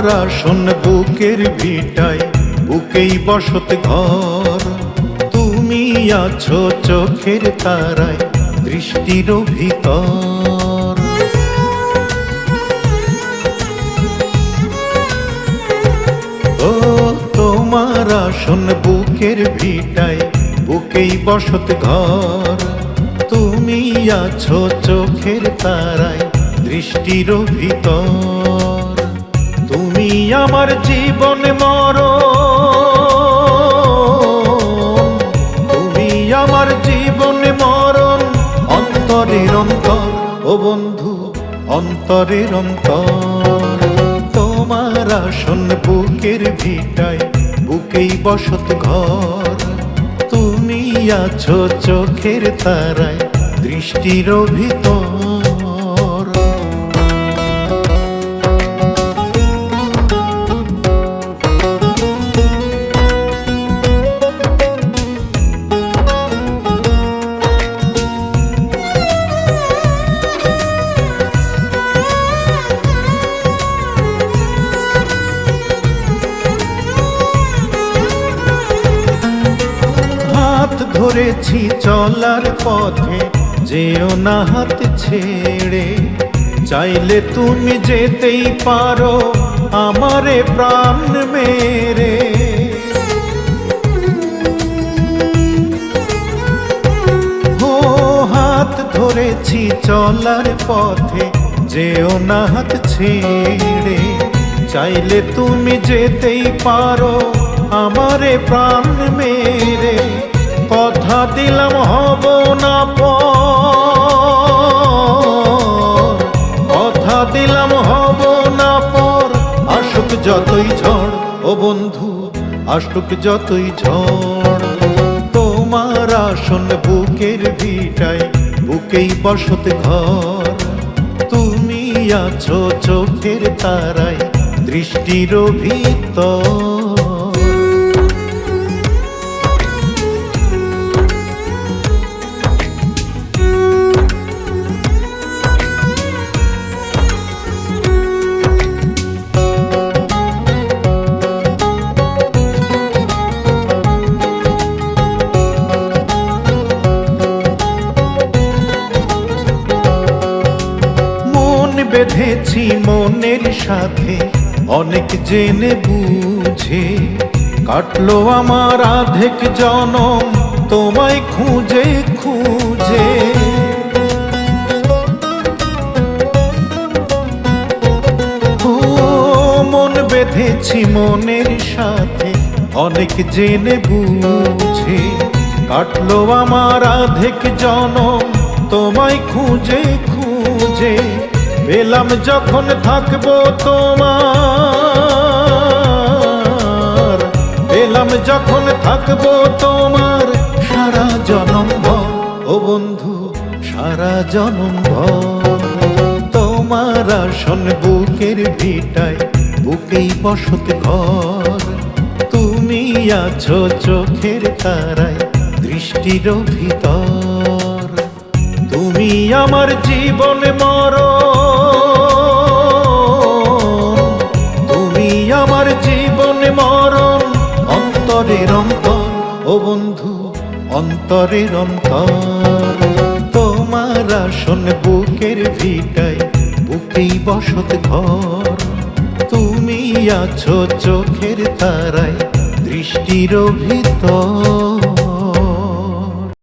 তোমার আসন বুকের ভিটায়, বুকেই বসত ঘর। তুমি আছো চোখের তারায়, দৃষ্টির ভিতর। ও তোমার আসন বুকের ভিটায়, বুকেই বসত ঘর। তুমি আছো চোখের তারায়, দৃষ্টির ভিতর। তুমি আমার জীবন মরণ, তুমি আমার জীবন মরণ, অন্তরের অন্তর ও বন্ধু, অন্তরের অন্তর। তোমার আসন বুকের ভিটায়, বুকেই বসত ঘর। তুমি আছো চোখের তারায়, দৃষ্টির ভিতর। ধরেছি চলার পথে, যেও না হাত ছেড়ে। চাইলে তুমি যেতেই পারো আমারে প্রাণ মেরে। ও হাত ধরেছি চলার পথে, যেও না হাত ছেড়ে। চাইলে তুমি যেতেই পারো আমারে প্রাণ মেরে। কথা দিলাম হব না পর, কথা দিলাম হব না পর। আসুক যতই ঝড় ও বন্ধু, আসুক যতই ঝড়। তোমার আসন বুকের ভিটায়, বুকেই বসত ঘর। তুমি আছো চোখের তারায়, দৃষ্টির ভিতর। বেঁধেছি মনের সাথে অনেক জেনে বুঝে। কাটলো আমার আধেক জনম তোমায় খুঁজে খুঁজে। ও মন বেঁধেছি মনের সাথে অনেক জেনে বুঝে। কাটলো আমার আধেক জনম তোমায় খুঁজে খুঁজে। পেলাম যখন থাকবো তোমার, পেলাম যখন থাকবো তোমার সারা জনম ভর। ও বন্ধু সারা জনম ভর। তোমার আসন বুকের ভিটায়, বুকেই বসত ঘর। তুমি আছো চোখের তারায়, দৃষ্টির ভিতর। তুমি আমার জীবন মরণ, তুমি আমার জীবন মরণ, অন্তরের অন্তর ও বন্ধু, অন্তরের অন্তর। তোমার আসন বুকের ভিটায়, বুকেই বসত ঘর। তুমি আছো চোখের তারায়, দৃষ্টির ভিতর।